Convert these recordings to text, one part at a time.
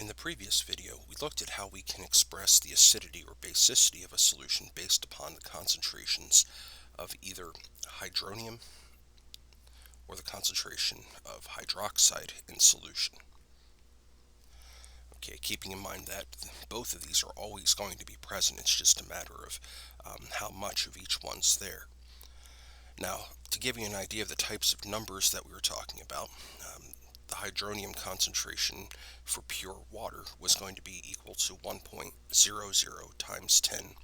In the previous video, we looked at how we can express the acidity or basicity of a solution based upon the concentrations of either hydronium or the concentration of hydroxide in solution. Okay, keeping in mind that both of these are always going to be present, it's just a matter of how much of each one's there. Now, to give you an idea of the types of numbers that we were talking about, the hydronium concentration for pure water was going to be equal to 1.00 times 10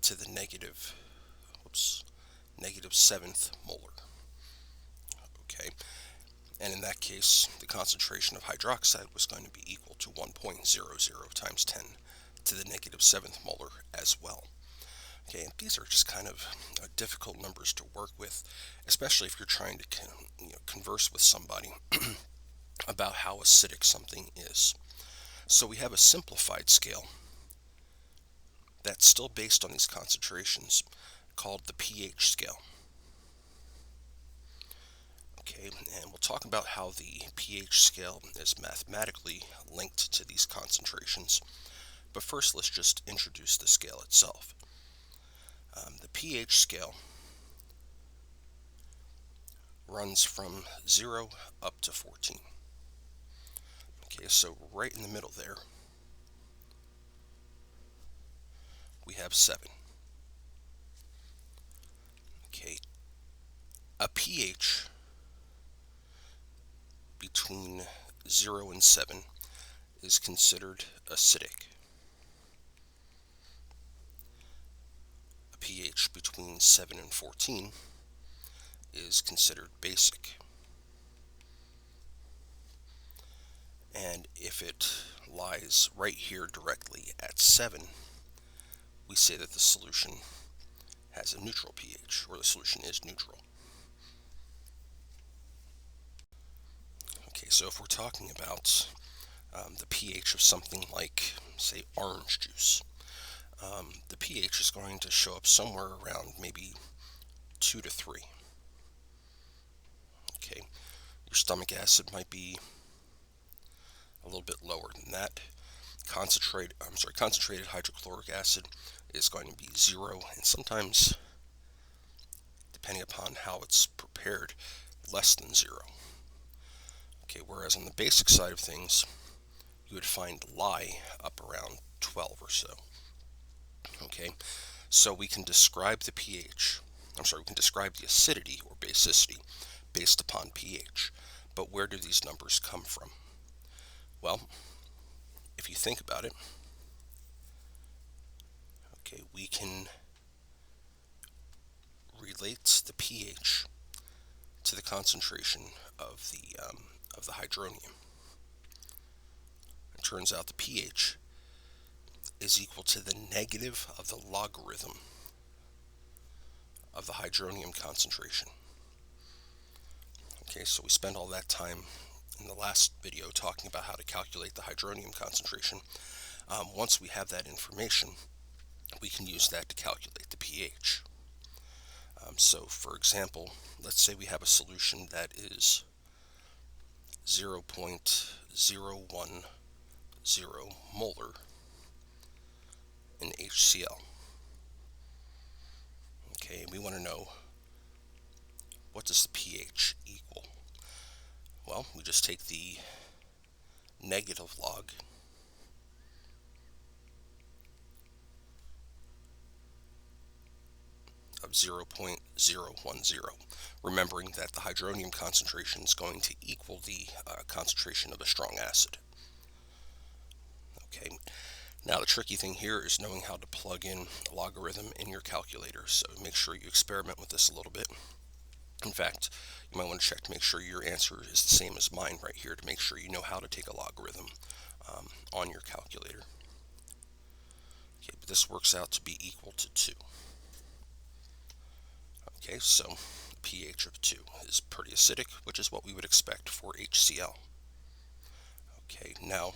to the negative 7th molar. Okay, and in that case, the concentration of hydroxide was going to be equal to 1.00 times 10 to the negative 7th molar as well. Okay, and these are just kind of difficult numbers to work with, especially if you're trying to converse with somebody about how acidic something is. So we have a simplified scale that's still based on these concentrations called the pH scale. Okay, and we'll talk about how the pH scale is mathematically linked to these concentrations. But first, let's just introduce the scale itself. The pH scale runs from 0 up to 14. Okay, so right in the middle there, we have 7. Okay, a pH between 0 and 7 is considered acidic. A pH between 7 and 14 is considered basic. And if it lies right here directly at 7, we say that the solution has a neutral pH, or the solution is neutral. Okay, so if we're talking about the pH of something like, say, orange juice, the pH is going to show up somewhere around maybe 2 to 3. Okay, your stomach acid might be a little bit lower than that. Concentrated hydrochloric acid is going to be 0, and sometimes, depending upon how it's prepared, less than 0. Okay, whereas on the basic side of things, you would find lye up around 12 or so. Okay, so we can describe the we can describe the acidity or basicity based upon pH. But where do these numbers come from? Well, if you think about it, okay, we can relate the pH to the concentration of the hydronium. It turns out the pH is equal to the negative of the logarithm of the hydronium concentration. Okay, so we spent all that time in the last video talking about how to calculate the hydronium concentration. Once we have that information, we can use that to calculate the pH. So for example, let's say we have a solution that is 0.010 molar in HCl. Okay, and we want to know, what does the pH equal? Well, we just take the negative log of 0.010, remembering that the hydronium concentration is going to equal the concentration of a strong acid. Okay, now the tricky thing here is knowing how to plug in a logarithm in your calculator, so make sure you experiment with this a little bit. In fact, you might want to check to make sure your answer is the same as mine right here, to make sure you know how to take a logarithm on your calculator. Okay, but this works out to be equal to 2. Okay, so pH of 2 is pretty acidic, which is what we would expect for HCl. Okay, now,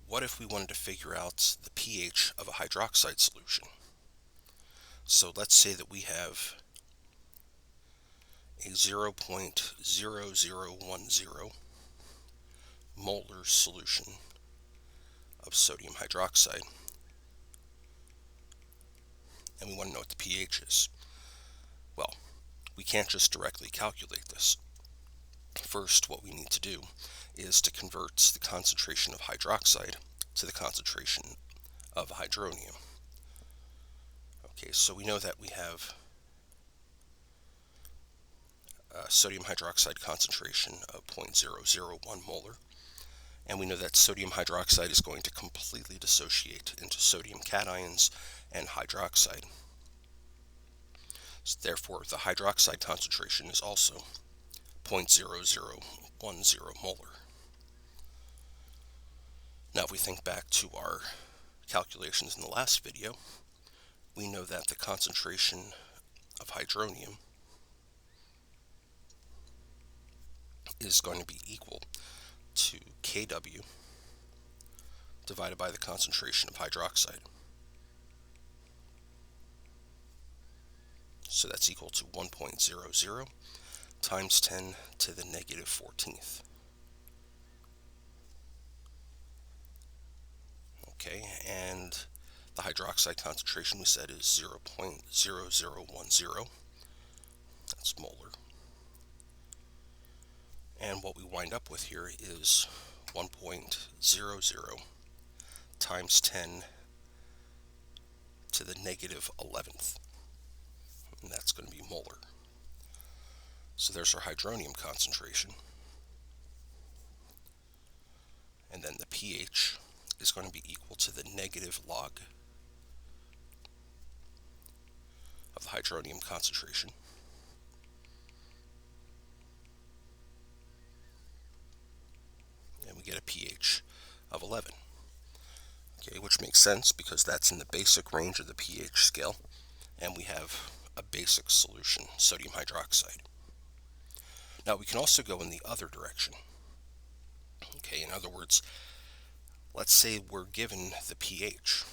what if we wanted to figure out the pH of a hydroxide solution? So let's say that we have a 0.0010 molar solution of sodium hydroxide, and we want to know what the pH is. Well, we can't just directly calculate this. First, what we need to do is to convert the concentration of hydroxide to the concentration of hydronium. Okay, so we know that we have a sodium hydroxide concentration of 0.001 molar, and we know that sodium hydroxide is going to completely dissociate into sodium cations and hydroxide. So therefore, the hydroxide concentration is also 0.0010 molar. Now, if we think back to our calculations in the last video, we know that the concentration of hydronium is going to be equal to Kw divided by the concentration of hydroxide. So that's equal to 1.00 times 10 to the negative 14th. Okay, and the hydroxide concentration we said is 0.0010. That's molar. And what we wind up with here is 1.00 times 10 to the negative 11th. And that's going to be molar. So there's our hydronium concentration. And then the pH is going to be equal to the negative log of the hydronium concentration. And we get a pH of 11. Okay, which makes sense because that's in the basic range of the pH scale, and we have a basic solution, sodium hydroxide. Now we can also go in the other direction. Okay, in other words, let's say we're given the pH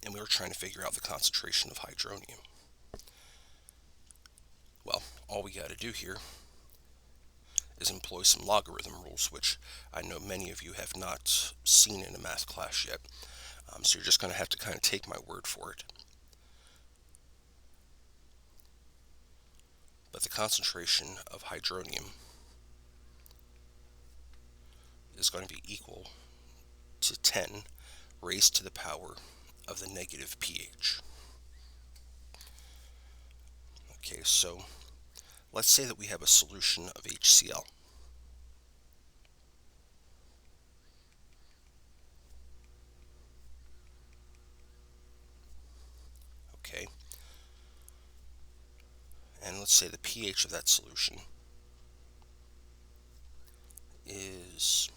and we were trying to figure out the concentration of hydronium. Well, all we got to do here is employ some logarithm rules, which I know many of you have not seen in a math class yet. So you're just going to have to kind of take my word for it. But the concentration of hydronium is going to be equal to 10 raised to the power of the negative pH. Okay, so let's say that we have a solution of HCl. Okay, and let's say the pH of that solution is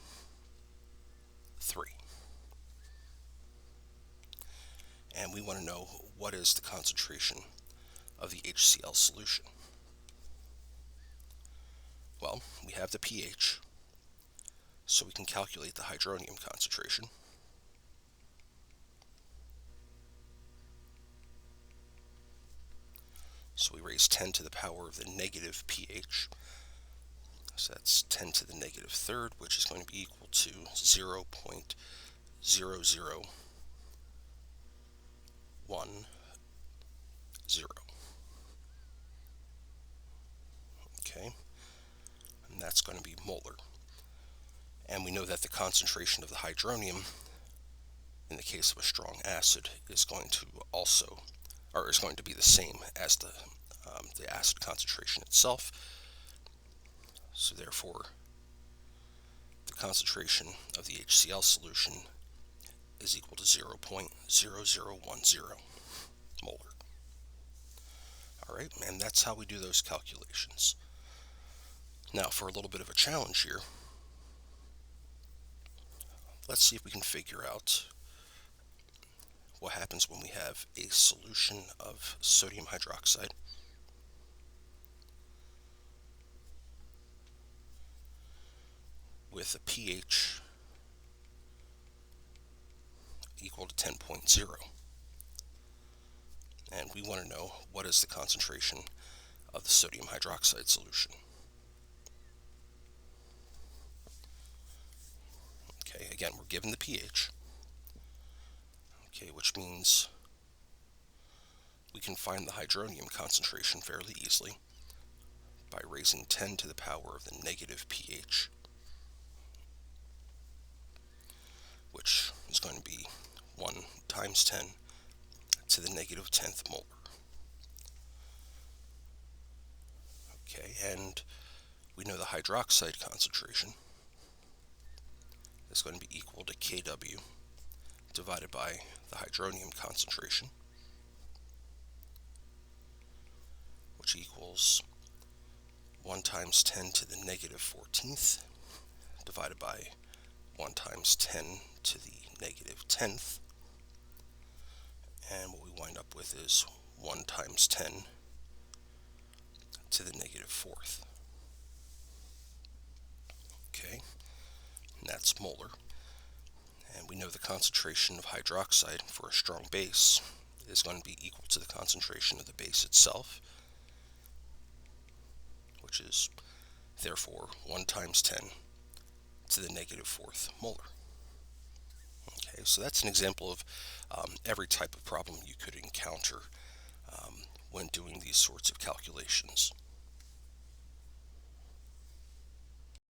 3. And we want to know what is the concentration of the HCl solution. Well, we have the pH, so we can calculate the hydronium concentration. So we raise 10 to the power of the negative pH. So that's 10 to the negative third, which is going to be equal to 0.0010. Okay, and that's going to be molar. And we know that the concentration of the hydronium, in the case of a strong acid, is going to be the same as the acid concentration itself. So therefore, the concentration of the HCl solution is equal to 0.0010 molar. All right, and that's how we do those calculations. Now, for a little bit of a challenge here, let's see if we can figure out what happens when we have a solution of sodium hydroxide with a pH equal to 10.0. And we want to know what is the concentration of the sodium hydroxide solution. again, we're given the pH, okay, which means we can find the hydronium concentration fairly easily by raising 10 to the power of the negative pH, which is going to be 1 times 10 to the negative 10th molar. Okay, and we know the hydroxide concentration is going to be equal to Kw divided by the hydronium concentration, which equals 1 times 10 to the negative 14th divided by 1 times 10 to the negative 10th, and what we wind up with is 1 times 10 to the negative 4th. Okay, and that's molar. And we know the concentration of hydroxide for a strong base is going to be equal to the concentration of the base itself, which is therefore 1 times 10 to the negative 4th molar. Okay, so that's an example of every type of problem you could encounter when doing these sorts of calculations.